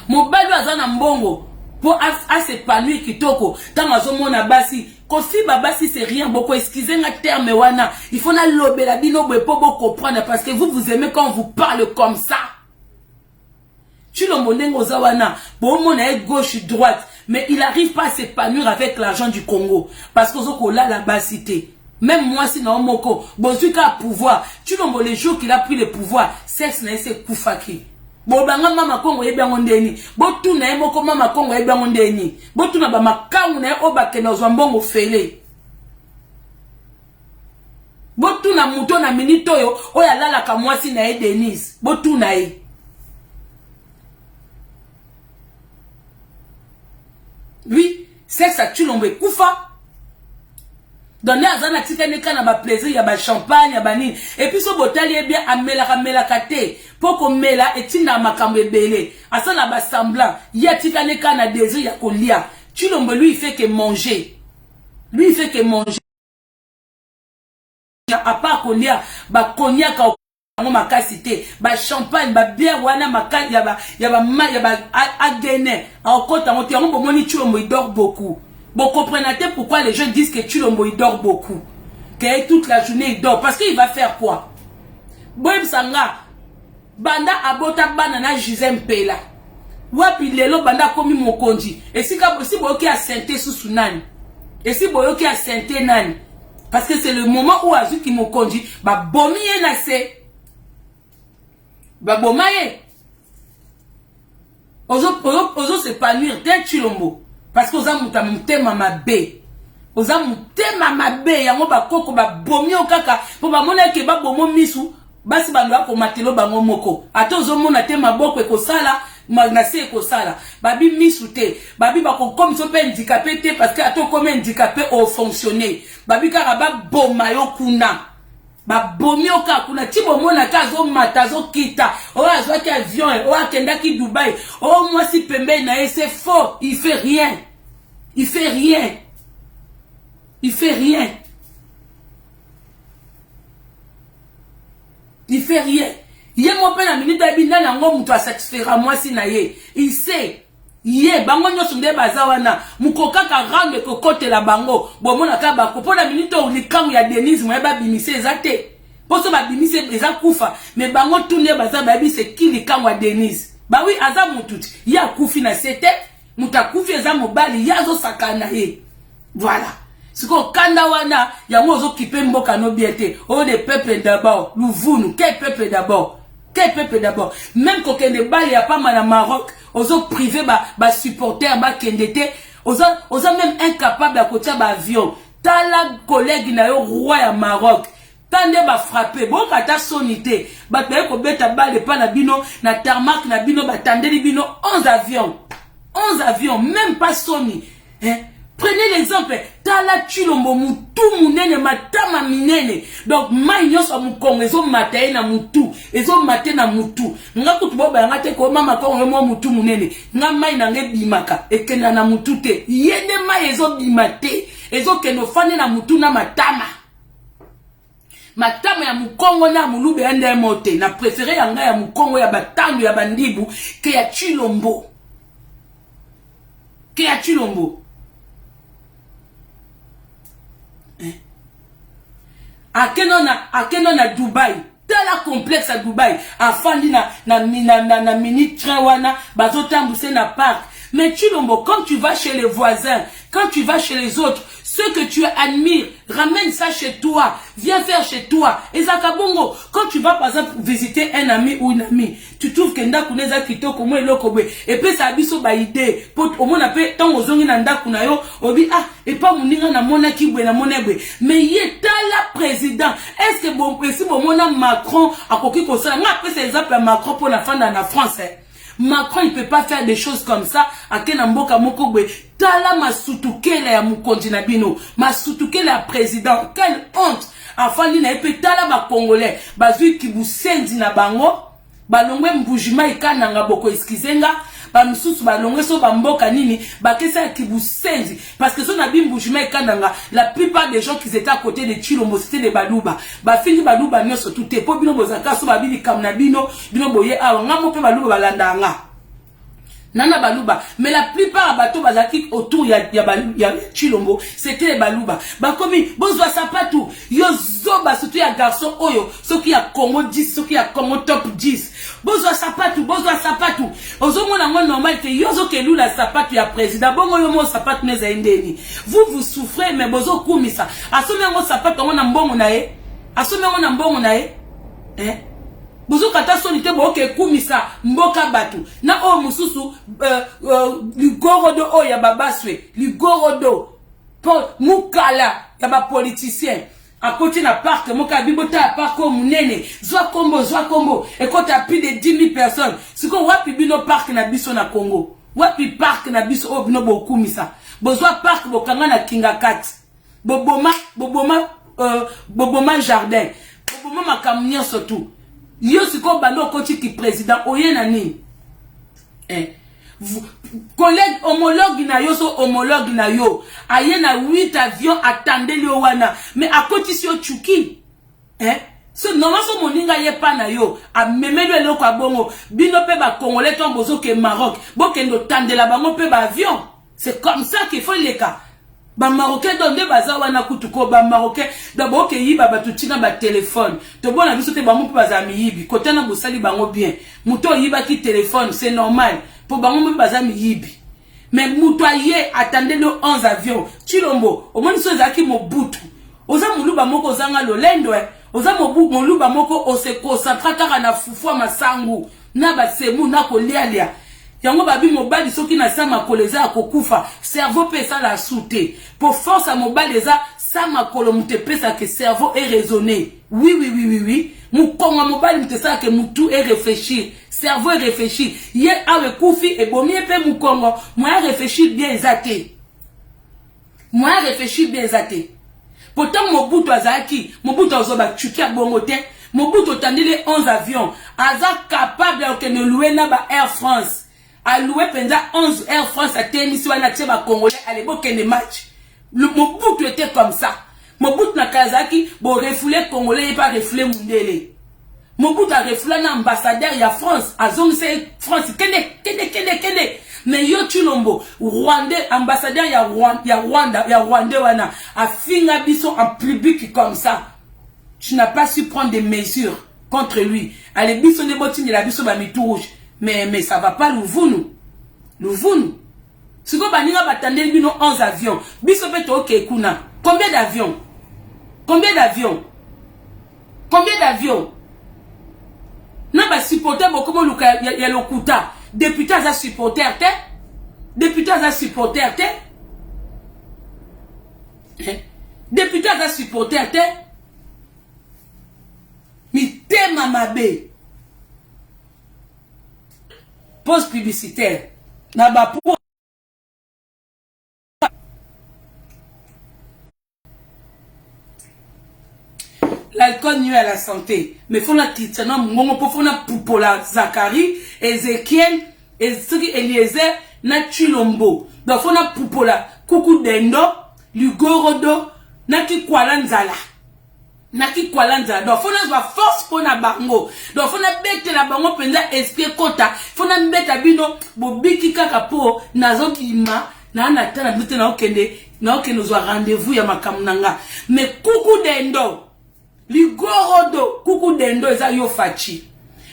Mobali azana mbongo pour s'épanouir kitoko. Tant azomona basi kofi babasi c'est rien beaucoup excusez nga terme wana. Il faut na lobela bino bo comprendre parce que vous aimez quand on vous parle comme ça. Chilombo nengo zawana, bon mon est gauche droite, mais il n'arrive pas à s'épanouir avec l'argent du Congo parce que zoko là la basité. Même moi si non moko, bozuka pouvoir. Chilombo les jours qu'il a pris le pouvoir, sexe na ese kufaki. Bo banga mama Congo yebango ndeni. Bo tu na moko mama Congo yebango ndeni. Bo tu na ba makamu na obake na zwambongo fele. Bo tu na muto na minito yo oya lala ka mwasi na Denise. Bo tu na e. Oui, sexe à Chilombo Koufa. Donner à Zana Tikaneka na ba plaisir, ya ba champagne, ya ba nini. Et puis so botali bien à mela kate. Poko mela et tina makambe bele. À ça na ba semblant. Ya Tikaneka na désir ya kolia. Chilombo lui il fait que manger. Lui il fait que manger. À part kolia, ba cognac makasité, ba champagne, ba bière wana makasi, yaba agene. En compte en termes de moni Chilombo il dort beaucoup. Bon comprenez pourquoi les gens disent que Chilombo il dort beaucoup. que toute la journée il dort. Parce qu'il va faire quoi? Boem Sanga, Banda abota banana Gisem Pela. Wapi lelo banda komi mokonji. Et si boyoki a sente sous nani. Et si boyoki a sente nani. Parce que c'est le moment où azu ki mokonji, ba bomi ye na se. Ba bomaye. Ozo s'épanouir dès Chilombo. Parce que oza muta mutema mabe. Oza mutema mabe. Yango ba koko ba bomi o kaka. Po ba mona ke ba bomo misu. Basi bandwa ko matelo bango moko. Ata ozo mona te maboko eko sala. Magnasi eko sala. Babi misu te. Babi bako comme so pe handicapé te. Parce que ato comme handicapé au fonctionner. Babi kaka ba bomayo kuna. Ba bomi oka kuna tibo mona kazo mata zo kita o azwa ki avion o akenda ki Dubaï o moi si pembe na c'est faux, il fait rien, il fait rien, il fait rien, il fait rien. Yé mo pe na minute abinda na ngo muto a satisfaire moi si na ye il sait yé bango nyoso nde bazawana mukoka ka rande ko kote la bango bo mona ka ba ko pona minute o likangu ya Denise mo ba bimise ezate poso ba bimise eza kufa mais bango tourner baza ba bi c'est qui likangu ya Denise ba oui aza mututi ya kufi na sete mutakufi eza mobali yazo sakana ye voilà siko kanda wana yango ozo kipe mboka no biete o de peuple d'abord luvunu quel peuple d'abord. Quel peuple d'abord? Même quand on est bal, il n'y a pas mal à Maroc. Aux autres privés, bah supporters, bah kendete. Aux autres même incapables à côté bah avion. T'as la collègue na yo roi à Maroc. T'as bah frappé. Bon, quand t'as sonité, bah t'as ko beta balle pas na bino, na tarmac na bino, bah tande li bino 11 avions. 11 avions, même pas soni. Hein? Prenez l'exemple, Tala Chilombo mutu munene matama minene. Donc maïnyo sa mukongo ezo mataye na mutu, ezo mate na mutu. Nga kutubo ba ngate ko mama kongo mo mutu munene. Nga mai na nge bimaka ekena na mutu te. Yende mai ezo bimate, ezo keno fane na mutu na matama. Matama ya mukongo na mulube ende mote. Na préféré yanga ya mukongo ya batandu ya bandibu ke ya Chilombo. Ke ya Chilombo. Akeno na Dubaï. Tala complexe à Dubaï. Afandi na mini train wana. Bazotambuse na parc. Mais Chilombo, quand tu vas chez les voisins, quand tu vas chez les autres, ceux que tu admires, ramène ça chez toi. Viens faire chez toi. Et Zakabongo, quand tu vas par exemple visiter un ami ou une amie, tu trouves que nda kuneza kito komo eloko et puis ça biso ba idée. Au moins na pe tant ozongi na nda kunayo, obi ah et pas muninga na mona kibwe na mona bwe. Mais yeta la président. Est-ce que bon si bon mona Macron a koki ko ça. Nga après c'est exemple Macron pour la fin de la France. Macron il peut pas faire des choses comme ça à Kenamboka Mokogwe. Tala masutukele ya mukonji na bino. Masutukele ya président. Quelle honte. Afali na epe tala ba congolais. Bazui kibusenzi na bango. Balongwe mbujima ikana nga boko eskizenga. Ba msusu balongwe so bamboka nini. Bakesa kibusenzi. Parce que son abi mbujima ikana nga. La plupart des gens qui étaient à côté de Chilombo c'était des baluba. Ba fini baluba nyoso tout po bino bozaka so babili kamna bino. Bino boye awa. Nga mope baluba balanda nga. Nana baluba, mais la plupart à bateau bazaki autour ya Chilombo, c'était les baluba. Bakomi, bozwa sapatou, yo zoba surtout ya garçon oyo, ceux qui a Congo 10, ceux qui a Congo top 10. Bozwa sapatou. Ozo mona ngo normal que yo zo kelu la sapatou ya président, bongo yo mo sapatou neza indeni. Vous souffrez mais bozo kumisa. Asome ngo sapatou ngo na mbongo na ye. Asome ngo na mbongo na ye. Hein? Bozo kata solite boke kumisa mboka batu na o mususu ligorodo o ya babaswe ligorodo po mukala ya ba politicien à côté na parc moka bibota parc ko munene zwa kombo et quand t'as plus de 10 000 personnes siko wapi bino parc na biso na Congo wapi parc na biso o bino bokumisa bozwa parc bokanga na Kinga 4 boboma jardin boboma makamnyo surtout. Yo siko bando koti ki président oye nani collègue homologue na yo so homologue na yo aye na 8 avions attendez le wana mais à côté si yo chuki so normalement so moninga ye pa na yo a memelu eloko abongo bino pe ba congolais to bozo ke Maroc bokendo tandela bango pe ba avion c'est comme ça qu'il faut les cas Ba Marocain donde baza wana kutuko ba Marocain d'abord ke yiba batutina ba téléphone to bona biso te bango baza miyibi kota na bosali bango bien muto yiba ki téléphone c'est normal pour bango baza miyibi mais muto aye attendez le 11 avion Chilombo au moins so zaki Mobutu oza muluba moko zanga lolendo oza moluba moko o se concentra kaka na fufua masangu na ba semu na kolia yango babi mobali soki na sama koleza akokufa cerveau pesa la souté pour force à mobali eza sama kolomute pesa que cerveau est raisonné oui mukonga mobali mutesa que mutu est réfléchir cerveau est réfléchir ye awe kufi et bomie pe mukongo moi réfléchir bien ezate pourtant Mobutu azaki Mobutu azoba chukia bongote Mobutu tandile 11 avions aza capable de ne louer na ba Air France a loué pendant 11 Air France à tennis wana teba congolais à l'époque des matchs. Le Mobutu était comme ça. Mobutu na Kazaki bo refoulé congolais et pas refoulé mundele. Mobutu a refoulé na ambassadeur ya France a zone France kende mais yo Chilombo Rwandais ambassadeur ya Rwanda wana a finga biso en public comme ça. Tu n'as pas su prendre des mesures contre lui. Allez biso ne botini la biso ba mitou rouge. Mais ça va pas Louvounou. Si vous attendez 11 avions, biso peto ok kuna. Combien d'avions? Na ba supporter beaucoup mo ya lokuta. Député à supporter te. Mi tema mabe. Pause publicitaire. Naba pour l'alcool nuit à la santé. Mais faut la titana mongo pour faut na poupola Zacharie, Ezekiel, Eliezer, na Chilombo. Donc faut na poupola Kuku Dendo, Lugorodo, na ki kwalanzala. Naki kwalanza donc fona zwa force pona bango donc fona bete la bango penza esprit kota fona mbeta bino bobiki kaka po nazokima na natana bite na okende zwa rendez-vous ya makamunanga mais Kuku Dendo Ligorodo Kuku Dendo eza yo Fachi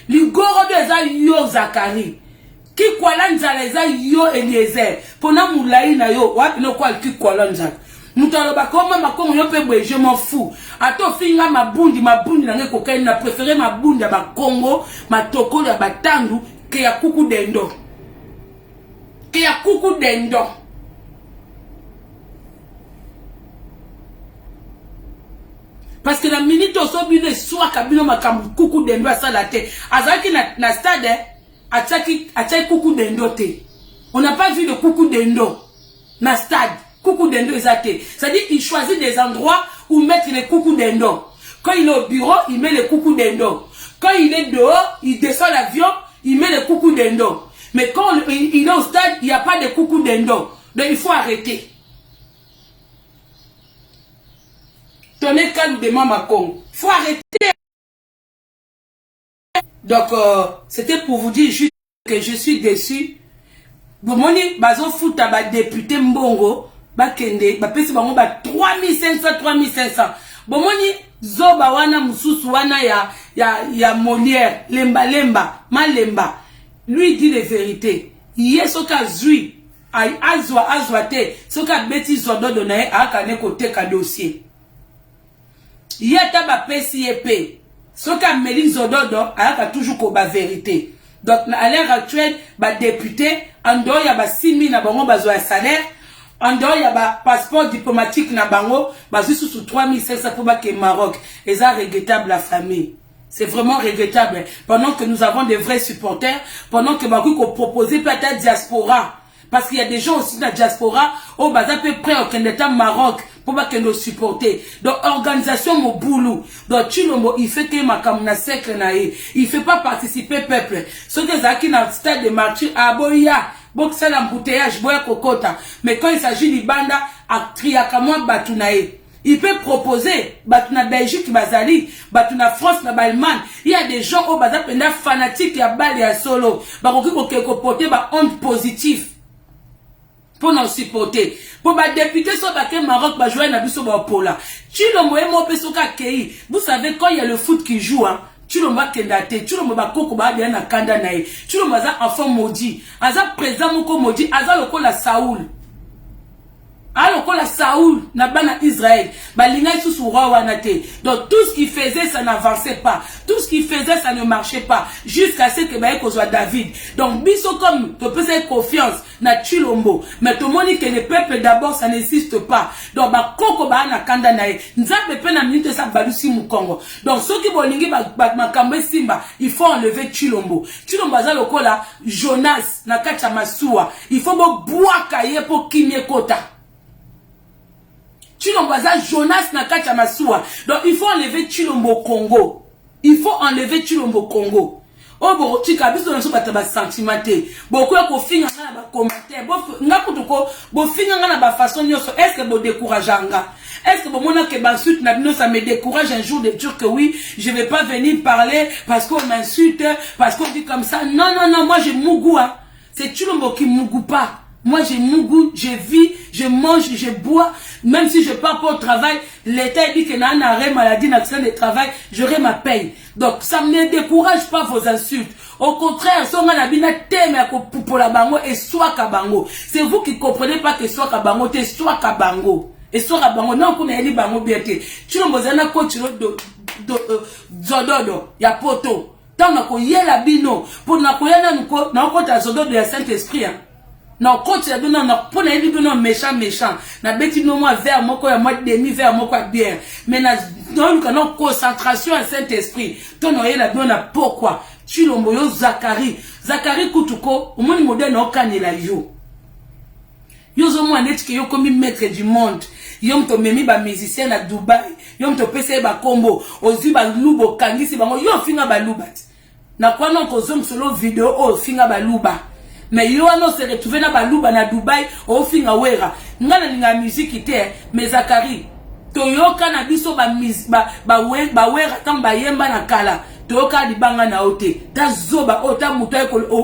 Ligorodo eza yo Zacharie ki kwalanza eza yo Eliezer pona mulai na yo wapi no kwa ki kwalanza Mutalo bakoma makongo yo pe je m'en fous. Ato finga mabundi nange kokaini na préféré mabundi ya bakongo, matokolo ya batandu ke ya Kuku Dendo. Parce que la minute au sobine soit kabino makambu Kuku Dendo a salate. Azaki na stade ataki Kuku Dendo te. On n'a pas vu de Kuku Dendo na stade. Kuku Dendo ezate. C'est-à-dire il choisit des endroits où mettre les Kuku Dendo. Quand il est au bureau, il met les Kuku Dendo. Quand il est dehors, il descend l'avion, il met les Kuku Dendo. Mais quand il est au stade, il n'y a pas de Kuku Dendo. Donc il faut arrêter. Tenez calme de Mama Kong. Il faut arrêter. Donc c'était pour vous dire juste que je suis déçu. Bon, moni bazo futa ba député Mbongo. Bakende bapesi bango ba 3500 bomoni zoba wana mususu wana ya Molière lemba malemba lui dit les vérités yesoka zui ay azwa te soka beti zododo na akane koteka dossier yeta bapesi yepe soka meli zododo aka toujours ko ba vérité donc à l'heure actuelle ba député ando ya ba 6000 na bango bazwa salaire. En dehors, il y a un passeport diplomatique na bango, basé sous 3500 pour que Maroc. Et ça, regrettable la famille. C'est vraiment regrettable. Pendant que nous avons des vrais supporters, pendant que Maroc a proposé peut-être diaspora. Parce qu'il y a des gens aussi dans la diaspora, au bazar peu près au Canada Maroc, pour que nous supporter. Donc, organisation mon boulot. Donc, Chilombo, il fait que ma kamuna sec nae. Il fait pas participer peuple. Ce que Zaki dans le stade de marché, à Boya. Bon, c'est l'embouteillage, boya kokota. Mais quand il s'agit de banda, à triakamwa batunae. Il peut proposer, batuna Belgique, bazali, batuna France, Allemagne. Il y a des gens au bazar penda fanatiques, ya bal et à solo. Baroki ko porter ba onde positif. pour nous supporter. Pour les députés, soit le Maroc, va jouer dans le Pola. Chilombo et mon pesoka kei. Vous savez, quand il y a le foot qui joue, hein, Chilombo kendate, Chilombo ba koko ba bien na kanda nae. Chilombo za enfant maudit. Aza président moko maudit, aza loko la Saoul. Alors la Saoul n'a pas Israël, donc tout ce qu'il faisait ça n'avançait pas, tout ce qu'il faisait ça ne marchait pas jusqu'à ce que soit David. Donc biso comme tu peux avoir confiance na Chilombo, mais tout le monde dit que le peuple d'abord ça n'existe pas. Donc koko ba na kanda nae, nzambe pe na minute sa balusi mu Congo. Donc ceux qui bolingi makambe simba, il faut enlever Chilombo. Chilombo za lokola Jonas na kacha masua, il faut boire kaye pour kimie kota. Chilombo za Jonas na kacha masua. Donc il faut enlever Chilombo Congo. Il faut enlever Chilombo Congo. Oh bo tika biso na so bataba sentimenté. Beaucoup ko finga na ba commentaire. Nga kutuko bo finga na ba façon nyoso. Est-ce que bo décourageanga? Est-ce que bon mona que m'insulte na bino ça me décourage un jour de dire que oui, je vais pas venir parler parce qu'on m'insulte, parce qu'on dit comme ça. Non non non, moi j'ai mougou hein. C'est Chilombo qui mougou pas. Moi, j'ai mon goût, je vis, je mange, je bois. Même si je pars pas au travail, l'État dit que n'a un arrêt maladie, d'accident de travail, j'aurai ma paye. Donc, ça ne me décourage pas vos insultes. Au contraire, c'est vous qui comprenez pas que soit kabango, te soit kabango. Et soit kabango, non, qu'on a dit bango bien te. Tu l'as besoin coach zododo, ya poto. Tant qu'on y est la bino, pour n'a qu'on y a n'a qu'on ta zododo de Saint-Esprit, hein. Non, coach ya dona na pona ebi dona méchant na beti no moi vers moko ya moi demi vers moko bière mais na donc non concentration à Saint-Esprit ton oye la dona pourquoi Chilombo yo Zakari kutuko au monde moderne okanela yo zo mo net ke yo comme maître du monde yo mto memi ba musicien na Dubai yo mto pese ba kombo ozi ba lubo kangisi bango yo finga ba lubat na kwa non ko zoom solo vidéo o finga ba luba. Mais yo ano se retrouver na baluba na Dubai au finga wera ngana linga musique ite mais Zakari toyoka na biso ba wera tamba yemba na kala toyoka libanga na ote ta zoba ota muto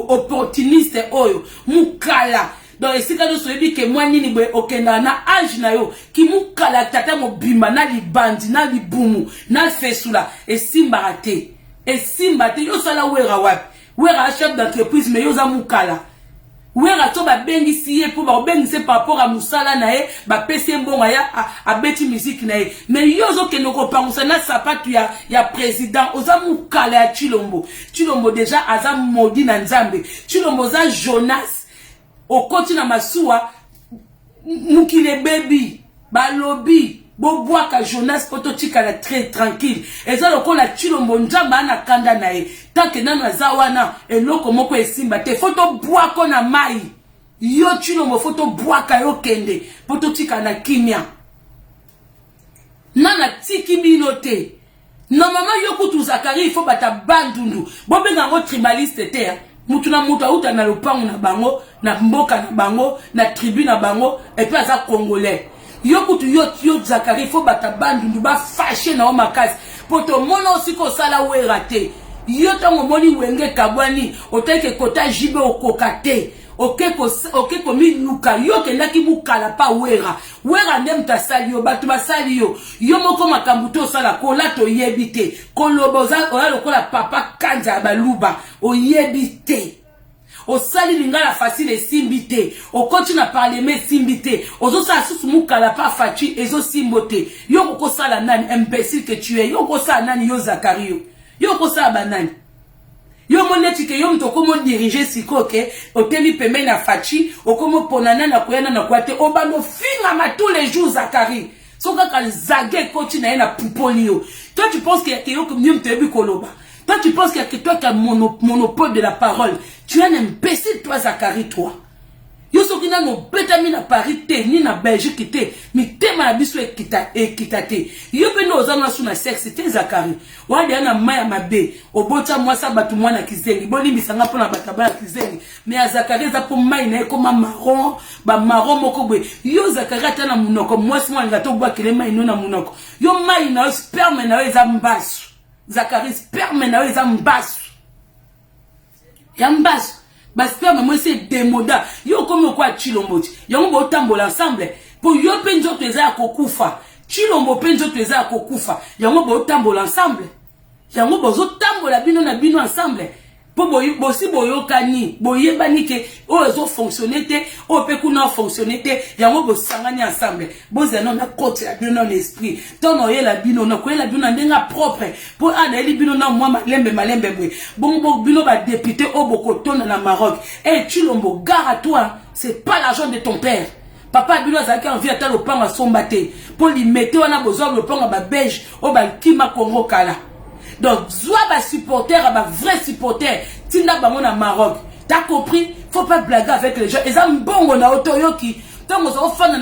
opportuniste oyo mukala donc esika do soyebi ke mwa nini boye okenda na age na yo ki mukala tata mobimba na libandi na libumu na fesula esimba te yo sala wera wapi wera chef d'entreprise mais yo za mukala. Oui, rato ba bengi siye pour ba bengi c'est par rapport à musala nae ba pese mbongo ya a beti musique nae mais yozo ke no kopangusa na sapatu ya président oza mukala ya Chilombo déjà aza modi na nzambe Chilombo za Jonas okoti na masua mukile baby balobi boboaka Jonas poto tika très tranquille eza lokola Chilombo nzamba na kanda nae tanke nano azawana eloko moko esimba te foto boako na mai yo Chilombo foto boaka yo kende poto tika na kimia nana tiki bino te normalement yo kutu Zakari il faut bata bandundu bobenga ngo tribaliste te mutu na mutu auta na lopango na bango na mboka na bango na tribu na bango et puis aza congolais. Yo kutu yo Zakari faut bata bandundu ba fâché na omakasi poto mona aussi ko sala werate yo tango moni wenge kabwani oteke kota jibe okokate oke ko minuka yo kendaki mukala pa wera ndem ta sali yo batu basali yo moko makambuto sala kola to yebite koloboza oya lokola papa kanja baluba oyebite o sali lingala facile simbite o continue à parler mais simbite ozo sa susu mukala pa fachi ezo simbote yo ko sala nani imbécile que tu es yo ko sala nani yo Zakari yo ko sala banani yo moneti ke yo mto komo diriger sikoke o temi pembe na fachi o komo ponana na kuyana na kwate o bano finga ma tous les jours Zakari soka ka zage continue na pupolio toi tu penses que yo comme nyum tebi koloba. Toi, tu penses que toi qui as monopole de la parole, tu es un imbécile, toi, Zakari, toi. Yo sokina no betami na Paris te, ni na Belgique te, mi te manabiso ekitate. Yo pe no ozana su na sexe te Zakari. Wadi ana maya mabe, obota mwasa batu mwana kizengi, boni misanga pona batabana kizengi. Me a Zakari za po mai na ekoma marron, ba marron moko bwe. Yo Zakari atana munoko, mwasi mwana gato bwa kile mai no na munoko. Yo mai na sperme na eza mbasu. Zakari sperme na eza mbasu. Ya mbasu. Basperme moi c'est démoda. Yo comme quoi Chilombo. Yango bo tambola ensemble. Pour yo penjo teza kokufa. Chilombo penjo teza kokufa. Yango bo tambola ensemble. Yango bo zo tambola bino na bino ensemble. Pour bosi boyokani, boyebani ke o ezo fonctionner te, o pe kuna fonctionner te, yango bo sangani ensemble. Bozana na côté ya bino na esprit. Tono ye la bino na ko la bino ndenga propre. Pour ana eli bino na moi malembe bwe. Bon bino ba député o boko tona na Maroc. Eh Chilombo, gare à toi, c'est pas l'argent de ton père. Papa bino azaki envie ata le panga sombate. Pour lui mettre wana bozo le panga ba belge o ba kima Congo kala. Donc, soit ba supporter, ba vrai supporter, tinda bango na Maroc. T'as compris? Faut pas blaguer avec les gens. Ils ont bon na otoyoki. Tant que vous fan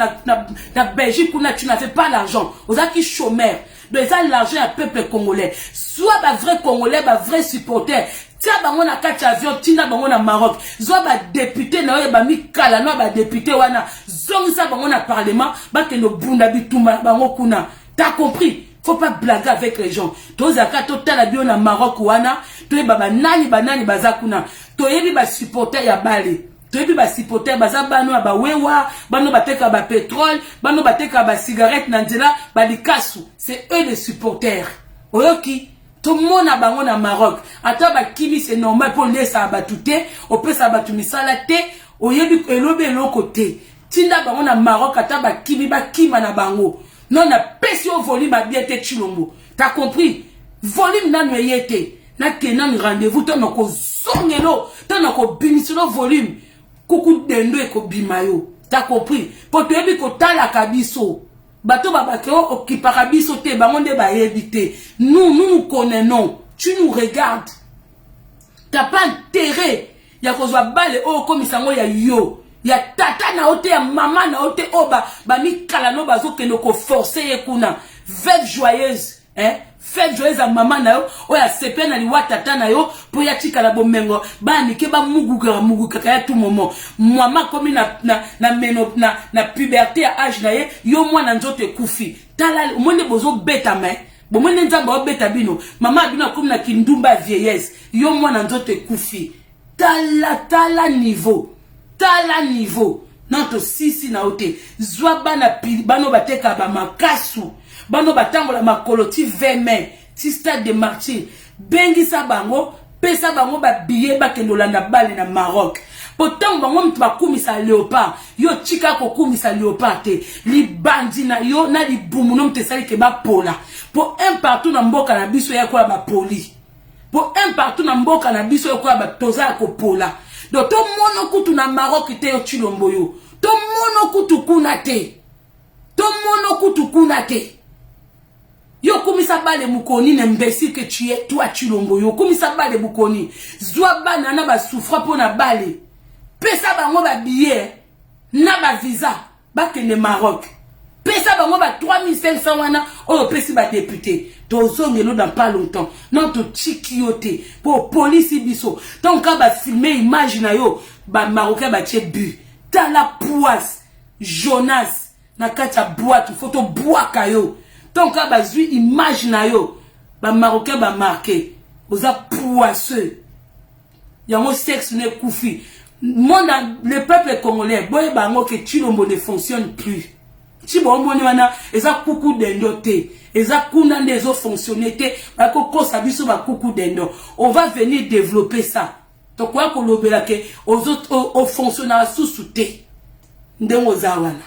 na Belgique, tu n'as fait pas l'argent. Vous avez qui chômeur. Donc, ils ont l'argent à peuple congolais. Soit ba vrai congolais, ba vrai supporter. Tia bango na kati avion, tinda bango na Maroc. Soit ba député na oye ba mi kala na ba député wana. Zongi sa bango na parlement, ba ke no bunda bituma bango kuna. T'as compris? Faut pas blaguer avec les gens. Tozaka total bio na Maroc wana, to baba nani banani bazakuna. To yebi ba supporter ya bale. To yebi ba supporter bazabano ba wewa, bano bateka ba pétrole, bano bateka ba cigarette nanzela, ba likasu. C'est eux les supporters. Oyoki, tout le monde a bango na Maroc. Ata ba kibi c'est normal pour laisser abatute, o peut s'abatu misala te, oyebi elobe côté. Tinda bango na Maroc ata ba kibi ba kima na bango. Non, na pesio volume a bien été Chilombo. T'as compris? Volume n'a pas été. Na kenan rendez-vous, t'en as ko zongelo, t'en as ko binisolo volume. Coucou dendo et ko bimayo. T'as compris? Pour te ebi ko tala kabiso. Bato babakeo okiparabiso te, bangonde ba éviter. Nous connaissons. Tu nous regardes. T'as pas intérêt. Y'a ko zwa bale o komisango ya yo. Ya tata na ote ya mama na ote oba ba mi kala no bazo ke no ko forcer ye kuna fête joyeuse fête joyeuse a mama na yo o ya sepe na liwa tata na yo po ya tika na bomengo ba ni ke ba muguka ya tout moment mama komi na puberté à âge na ye yo mwana nzoto kufi tala monde bozo beta me bo monde nzamba beta bino mama bino komi na kindumba vieillesse yo mwana nzoto kufi tala niveau tala niveau notre sisi na ote zwa bana bano bateka ba makasu bano batambola makoloti veme ti stade de martyr bengisa bango pesa bango ba billet ba kendolanda bale na Maroc pourtant bango mtu bakumisa léopard yo chika ko kumisa léopard te li bandi na yo na li bumu no mtesali ke ba pola pour un partout na mboka na biso ya kwa ba poli pour un partout na mboka na biso ya kwa ba toza ko pola. Donc, tout le monde kutu na Maroc te yo Chilombo yo. Tout le monde kutu kuna te. Tout le monde kutu kuna te. Yo kumisa bale mukoni nembesi que tu es toi Chilombo yo. Kumisa bale mukoni. Zwa bana na ba souffra po na bale. Pesa bango ba billet. Na ba visa. Ba kene Maroc. Pesa bango ba 3500 wana. Oh pesi ba député. Tozongelo dans pas longtemps. Notre chikiote pour police biso. Tant ka ba filmer image na yo ba marocain ba tie bu. Dans la poisse Jonas na kati ya boîte photo boaka yo. Tant ka ba zui image na yo ba marocain ba marqué. Oza poisseux. Yango sexe ne koufi. Le peuple congolais boye bango que Chilombo ne fonctionne plus. Si bon moni wana eza kuku dendo te eza kuna ndezo fonctionner te ba ko kosa biso ba kuku dendo on va venir développer ça to kwa ko lobela ke aux autres au fonctionnaire sous te ndengo za wana.